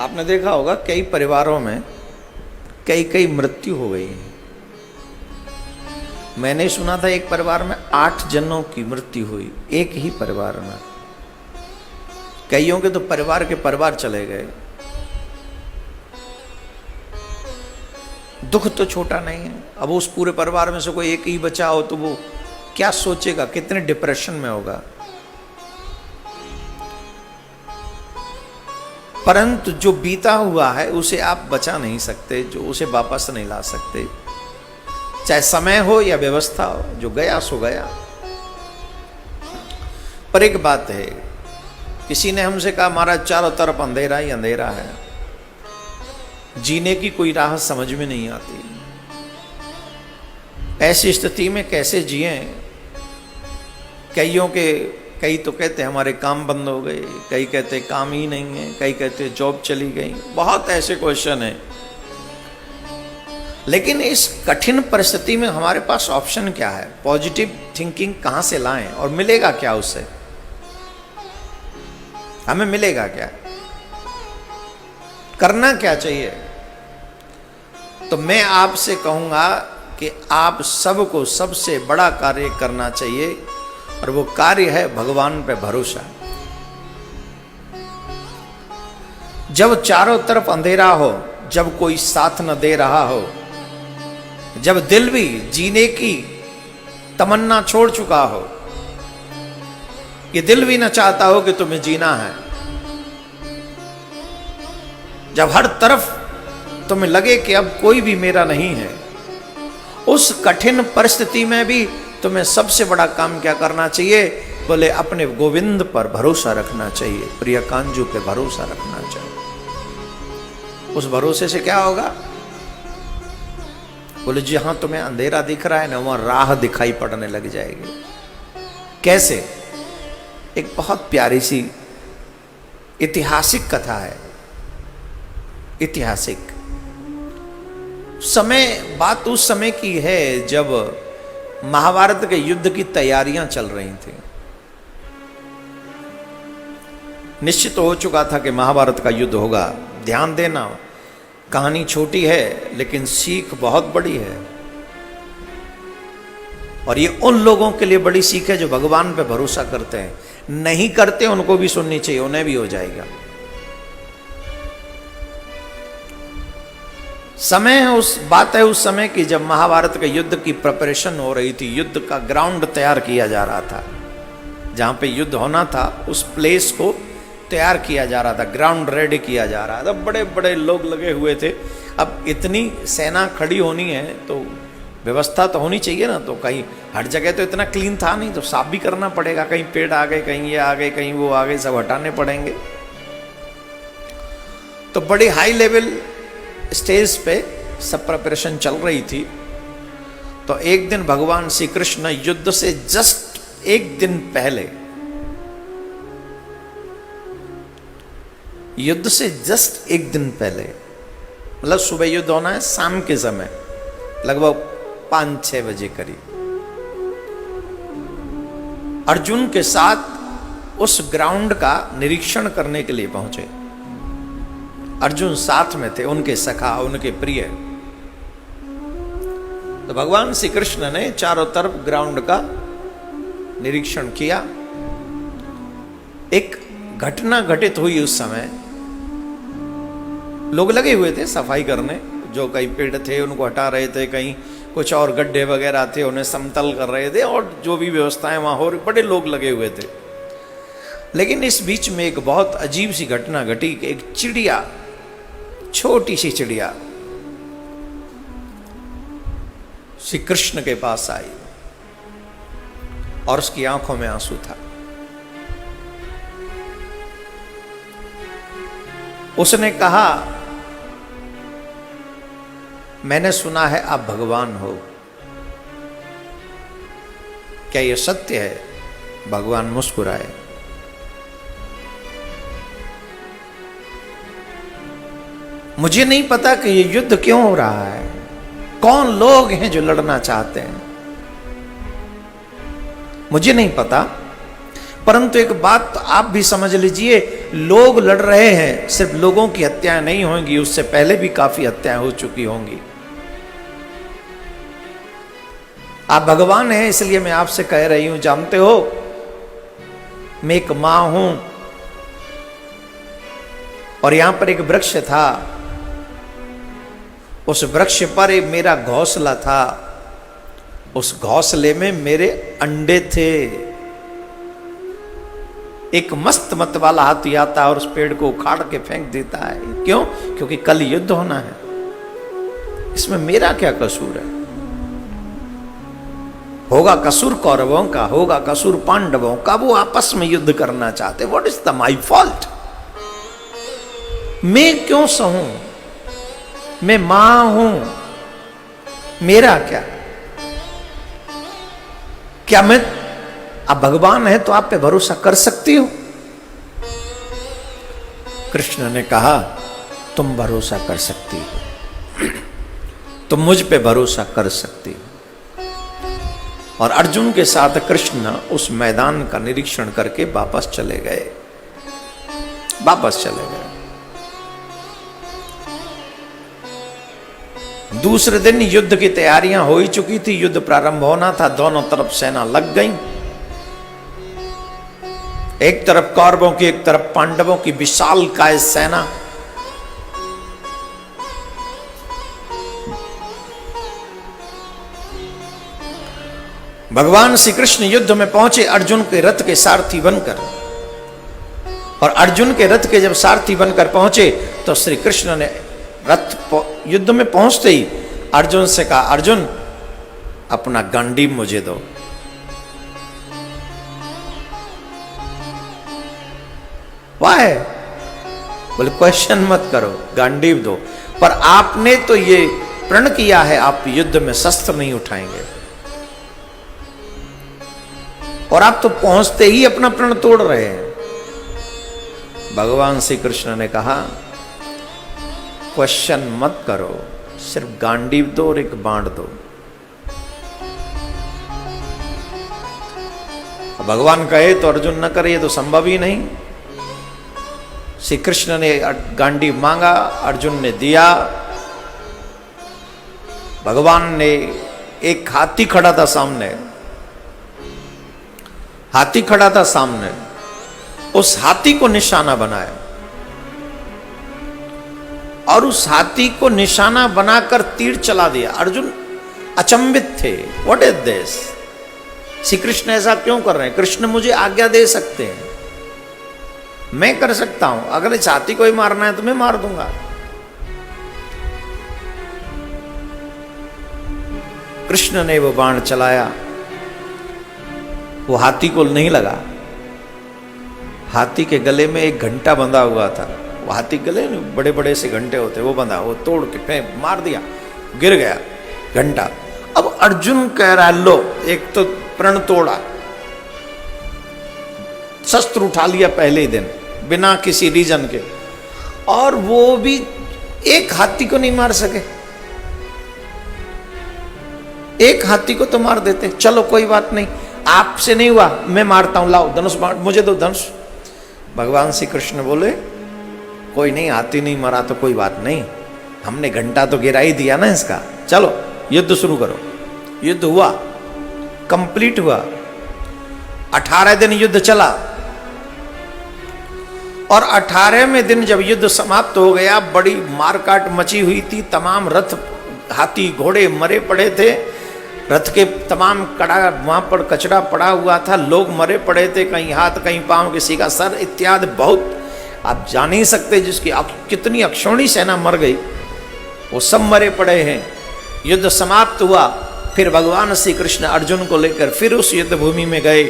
आपने देखा होगा कई परिवारों में कई कई मृत्यु हो गई है। मैंने सुना था एक परिवार में 8 जनों की मृत्यु हुई, एक ही परिवार में। कईयों के तो परिवार के परिवार चले गए। दुख तो छोटा नहीं है। अब उस पूरे परिवार में से कोई एक ही बचा हो तो वो क्या सोचेगा, कितने डिप्रेशन में होगा। परंतु जो बीता हुआ है उसे आप बचा नहीं सकते, जो उसे वापस नहीं ला सकते, चाहे समय हो या व्यवस्था हो। जो गया सो गया। पर एक बात है, किसी ने हमसे कहा महाराज चारों तरफ अंधेरा ही अंधेरा है, जीने की कोई राह समझ में नहीं आती। ऐसी स्थिति में कैसे जिए। कई तो कहते हमारे काम बंद हो गए, कई कहते काम ही नहीं है, कई कहते जॉब चली गई। बहुत ऐसे क्वेश्चन हैं। लेकिन इस कठिन परिस्थिति में हमारे पास ऑप्शन क्या है? पॉजिटिव थिंकिंग कहां से लाएं और मिलेगा क्या उससे? हमें मिलेगा क्या? करना क्या चाहिए? तो मैं आपसे कहूंगा कि आप सबको सबसे बड़ा कार्य करना चाहिए, और वो कार्य है भगवान पे भरोसा। जब चारों तरफ अंधेरा हो, जब कोई साथ न दे रहा हो, जब दिल भी जीने की तमन्ना छोड़ चुका हो, ये दिल भी न चाहता हो कि तुम्हें जीना है, जब हर तरफ तुम्हें लगे कि अब कोई भी मेरा नहीं है, उस कठिन परिस्थिति में भी तुम्हें सबसे बड़ा काम क्या करना चाहिए? बोले अपने गोविंद पर भरोसा रखना चाहिए, प्रिय कांजू पे भरोसा रखना चाहिए। उस भरोसे से क्या होगा? बोले जहां तुम्हें अंधेरा दिख रहा है ना, वहां राह दिखाई पड़ने लग जाएगी। कैसे? एक बहुत प्यारी सी ऐतिहासिक कथा है। ऐतिहासिक समय, बात उस समय की है जब महाभारत के युद्ध की तैयारियां चल रही थी। निश्चित हो चुका था कि महाभारत का युद्ध होगा। ध्यान देना, कहानी छोटी है लेकिन सीख बहुत बड़ी है। और ये उन लोगों के लिए बड़ी सीख है जो भगवान पे भरोसा करते हैं। नहीं करते उनको भी सुननी चाहिए, उन्हें भी हो जाएगा। समय है, उस बात है उस समय की जब महाभारत के युद्ध की प्रिपरेशन हो रही थी। युद्ध का ग्राउंड तैयार किया जा रहा था। जहां पे युद्ध होना था उस प्लेस को तैयार किया जा रहा था, ग्राउंड रेडी किया जा रहा था। बड़े बड़े लोग लगे हुए थे। अब इतनी सेना खड़ी होनी है तो व्यवस्था तो होनी चाहिए ना। तो कहीं हर जगह तो इतना क्लीन था नहीं, तो साफ भी करना पड़ेगा। कहीं पेड़ आ गए, कहीं ये आ गए, कहीं वो आ गए, सब हटाने पड़ेंगे। तो बड़ी हाई लेवल स्टेज पे सब प्रिपरेशन चल रही थी। तो एक दिन भगवान श्री कृष्ण युद्ध से जस्ट एक दिन पहले, युद्ध से जस्ट एक दिन पहले, मतलब सुबह युद्ध होना है, शाम के समय लगभग 5-6 बजे करीब, अर्जुन के साथ उस ग्राउंड का निरीक्षण करने के लिए पहुंचे। अर्जुन साथ में थे, उनके सखा, उनके प्रिय। तो भगवान श्री कृष्ण ने चारों तरफ ग्राउंड का निरीक्षण किया। एक घटना घटित हुई उस समय। लोग लगे हुए थे सफाई करने, जो कई पेड़ थे उनको हटा रहे थे, कहीं कुछ और गड्ढे वगैरह थे उन्हें समतल कर रहे थे, और जो भी व्यवस्थाएं वहां हो रही, बड़े लोग लगे हुए थे। लेकिन इस बीच में एक बहुत अजीब सी घटना घटी। एक चिड़िया, छोटी सी चिड़िया श्री कृष्ण के पास आई और उसकी आंखों में आंसू था। उसने कहा, मैंने सुना है आप भगवान हो, क्या यह सत्य है? भगवान मुस्कुराए। मुझे नहीं पता कि ये युद्ध क्यों हो रहा है, कौन लोग हैं जो लड़ना चाहते हैं, मुझे नहीं पता। परंतु एक बात तो आप भी समझ लीजिए, लोग लड़ रहे हैं, सिर्फ लोगों की हत्याएं नहीं होंगी, उससे पहले भी काफी हत्याएं हो चुकी होंगी। आप भगवान हैं, इसलिए मैं आपसे कह रही हूं, जानते हो मैं एक मां हूं और यहां पर एक वृक्ष था, उस वृक्ष पर एक मेरा घोंसला था, उस घोंसले में मेरे अंडे थे। एक मस्त मत वाला हाथी आता है और उस पेड़ को उखाड़ के फेंक देता है। क्यों? क्योंकि कल युद्ध होना है। इसमें मेरा क्या कसूर है? होगा कसूर कौरवों का, होगा कसूर पांडवों का, वो आपस में युद्ध करना चाहते। What is the my fault? मैं क्यों सहूं? मैं मां हूं, मेरा क्या? क्या मैं, आप भगवान है तो आप पे भरोसा कर सकती हो? कृष्ण ने कहा तुम भरोसा कर सकती हो, तुम मुझ पे भरोसा कर सकती हो। और अर्जुन के साथ कृष्ण उस मैदान का निरीक्षण करके वापस चले गए, वापस चले गए। दूसरे दिन युद्ध की तैयारियां हो ही चुकी थी, युद्ध प्रारंभ होना था। दोनों तरफ सेना लग गई, एक तरफ कौरवों की, एक तरफ पांडवों की विशालकाय सेना। भगवान श्री कृष्ण युद्ध में पहुंचे अर्जुन के रथ के सारथी बनकर, और अर्जुन के रथ के जब सारथी बनकर पहुंचे तो श्री कृष्ण ने रथ युद्ध में पहुंचते ही अर्जुन से कहा, अर्जुन अपना गांडीव मुझे दो। वाह? बोले क्वेश्चन मत करो, गांडीव दो। पर आपने तो ये प्रण किया है आप युद्ध में शस्त्र नहीं उठाएंगे, और आप तो पहुंचते ही अपना प्रण तोड़ रहे हैं। भगवान श्री कृष्ण ने कहा क्वेश्चन मत करो, सिर्फ गांडीव दो और एक बाण दो। भगवान कहे तो अर्जुन न करे, ये तो संभव ही नहीं। श्री कृष्ण ने गांडीव मांगा, अर्जुन ने दिया। भगवान ने, एक हाथी खड़ा था सामने, हाथी खड़ा था सामने, उस हाथी को निशाना बनाया और उस हाथी को निशाना बनाकर तीर चला दिया। अर्जुन अचंभित थे, what is this? Shri Krishna ऐसा क्यों कर रहे हैं? कृष्ण मुझे आज्ञा दे सकते हैं, मैं कर सकता हूं, अगर इस हाथी को ही मारना है तो मैं मार दूंगा। कृष्ण ने वो बाण चलाया, वो हाथी को नहीं लगा। हाथी के गले में एक घंटा बंधा हुआ था, वो हाथी गले में बड़े बड़े से घंटे होते, वो बंधा, वो तोड़ के फेंक मार दिया, गिर गया घंटा। अब अर्जुन कह रहा है लो, एक तो प्रण तोड़ा, शस्त्र उठा लिया पहले ही दिन बिना किसी रीजन के, और वो भी एक हाथी को नहीं मार सके। एक हाथी को तो मार देते, चलो कोई बात नहीं, आपसे नहीं हुआ मैं मारता हूं, लाओ धनुष मुझे दो धनुष। भगवान श्री कृष्ण बोले कोई नहीं, हाथी नहीं मरा तो कोई बात नहीं, हमने घंटा तो गिरा ही दिया ना इसका, चलो युद्ध शुरू करो। युद्ध हुआ, कंप्लीट हुआ, 18 दिन युद्ध चला, और 18वें दिन जब युद्ध समाप्त हो गया, बड़ी मारकाट मची हुई थी, तमाम रथ हाथी घोड़े मरे पड़े थे, रथ के तमाम कड़ा वहां पर कचरा पड़ा हुआ था, लोग मरे पड़े थे, कहीं हाथ कहीं पांव, किसी का सर इत्यादि, बहुत आप जान ही सकते जिसकी कितनी अक्षौणी सेना मर गई, वो सब मरे पड़े हैं। युद्ध समाप्त हुआ, फिर भगवान श्री कृष्ण अर्जुन को लेकर फिर उस युद्ध भूमि में गए।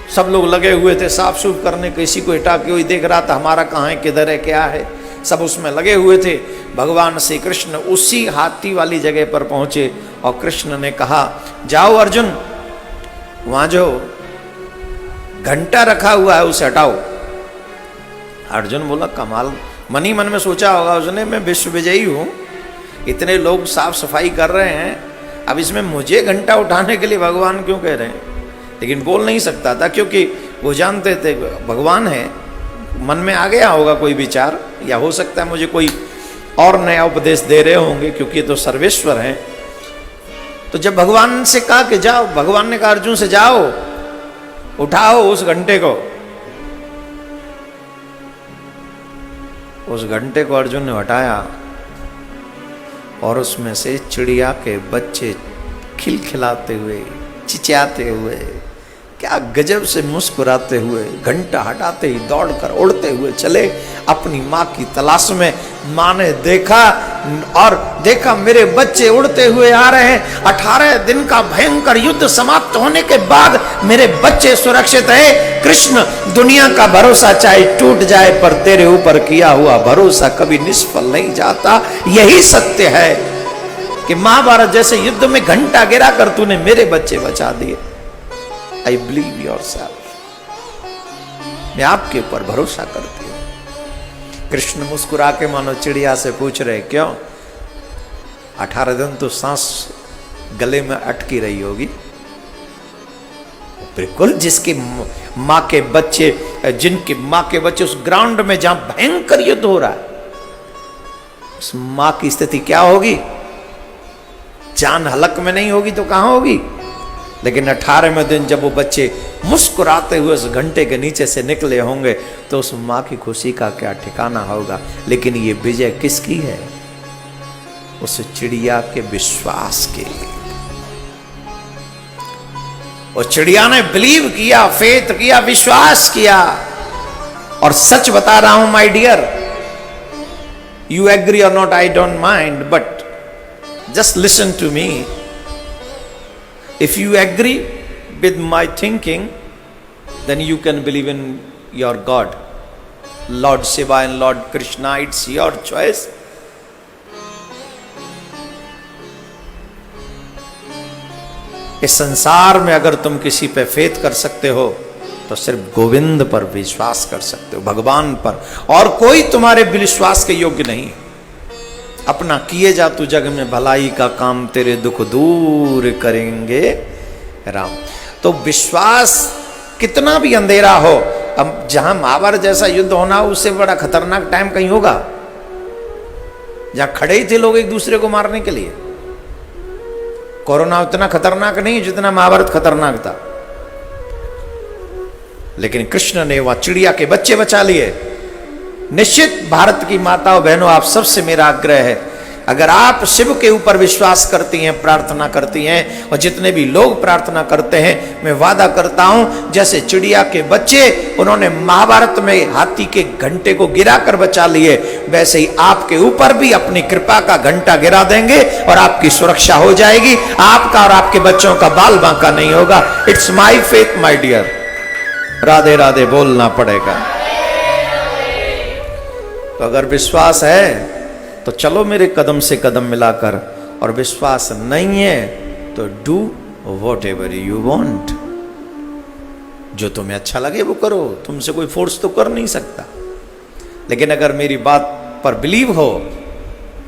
सब लोग लगे हुए थे साफ सूफ करने, किसी को हटा के कोई देख रहा था हमारा कहाँ है, किधर है, क्या है, सब उसमें लगे हुए थे। भगवान श्री कृष्ण उसी हाथी वाली जगह पर पहुंचे और कृष्ण ने कहा जाओ अर्जुन, वहां जो घंटा रखा हुआ है उसे हटाओ। अर्जुन बोला कमाल, मन ही मन में सोचा होगा उसने, मैं विश्व विजयी हूं, इतने लोग साफ सफाई कर रहे हैं, अब इसमें मुझे घंटा उठाने के लिए भगवान क्यों कह रहे हैं? लेकिन बोल नहीं सकता था, क्योंकि वो जानते थे भगवान है, मन में आ गया होगा कोई विचार, या हो सकता है मुझे कोई और नया उपदेश दे रहे होंगे, क्योंकि ये तो सर्वेश्वर हैं। तो जब भगवान से कहा कि जाओ, भगवान ने कहा अर्जुन से जाओ उठाओ उस घंटे को। उस घंटे को अर्जुन ने हटाया और उसमें से चिड़िया के बच्चे खिलखिलाते हुए, चिचियाते हुए, क्या गजब से मुस्कुराते हुए, घंटा हटाते ही दौड़कर उड़ते हुए चले अपनी माँ की तलाश में। माँ ने देखा और देखा मेरे बच्चे उड़ते हुए आ रहे हैं। 18 दिन का भयंकर युद्ध समाप्त होने के बाद मेरे बच्चे सुरक्षित हैं। कृष्ण, दुनिया का भरोसा चाहे टूट जाए पर तेरे ऊपर किया हुआ भरोसा कभी निष्फल नहीं जाता। यही सत्य है कि महाभारत जैसे युद्ध में घंटा गिरा कर तूने मेरे बच्चे बचा दिए। आई बिलीव योर सेल्फ, मैं आपके ऊपर भरोसा करती हूं। कृष्ण मुस्कुरा के मानो चिड़िया से पूछ रहे क्यों? 18 दिन तो सांस गले में अटकी रही होगी। बिल्कुल, जिसकी माँ के बच्चे, जिनकी माँ के बच्चे उस ग्राउंड में जहां भयंकर युद्ध हो रहा है, उस माँ की स्थिति क्या होगी? जान हलक में नहीं होगी तो कहां होगी? लेकिन 18वें दिन जब वो बच्चे मुस्कुराते हुए उस घंटे के नीचे से निकले होंगे तो उस माँ की खुशी का क्या ठिकाना होगा। लेकिन ये विजय किसकी है? उस चिड़िया के विश्वास के लिए। उस चिड़िया ने बिलीव किया, फेथ किया, विश्वास किया। और सच बता रहा हूं my dear, you agree or not I don't mind, but just listen to me. If you agree with my thinking, then you can believe in your God, Lord Shiva and Lord Krishna. It's your choice. इस संसार में अगर तुम किसी पे faith कर सकते हो तो सिर्फ गोविंद पर विश्वास कर सकते हो, भगवान पर, और कोई तुम्हारे विश्वास के योग्य नहीं। अपना किए जा तू जग में भलाई का काम, तेरे दुख दूर करेंगे राम। तो विश्वास कितना भी अंधेरा हो, अब जहां महाभारत जैसा युद्ध होना उससे बड़ा खतरनाक टाइम कहीं होगा, जहां खड़े ही थे लोग एक दूसरे को मारने के लिए। कोरोना उतना खतरनाक नहीं जितना महाभारत खतरनाक था, लेकिन कृष्ण ने वह चिड़िया के बच्चे बचा लिए। निश्चित भारत की माताओं बहनों, आप सबसे मेरा आग्रह है, अगर आप शिव के ऊपर विश्वास करती हैं, प्रार्थना करती हैं, और जितने भी लोग प्रार्थना करते हैं, मैं वादा करता हूं जैसे चिड़िया के बच्चे उन्होंने महाभारत में हाथी के घंटे को गिराकर बचा लिए, वैसे ही आपके ऊपर भी अपनी कृपा का घंटा गिरा देंगे और आपकी सुरक्षा हो जाएगी। आपका और आपके बच्चों का बाल बांका नहीं होगा। It's my faith my dear. Radhe Radhe बोलना पड़ेगा। तो अगर विश्वास है तो चलो मेरे कदम से कदम मिलाकर, और विश्वास नहीं है तो do what ever you want. जो तुम्हें अच्छा लगे वो करो, तुमसे कोई फोर्स तो कर नहीं सकता। लेकिन अगर मेरी बात पर बिलीव हो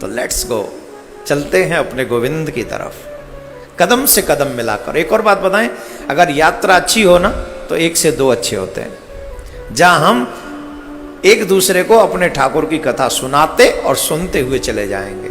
तो लेट्स गो, चलते हैं अपने गोविंद की तरफ, कदम से कदम मिलाकर। एक और बात बताएं, अगर यात्रा अच्छी हो ना तो 1 से 2 अच्छे होते हैं, जहां हम एक दूसरे को अपने ठाकुर की कथा सुनाते और सुनते हुए चले जाएंगे।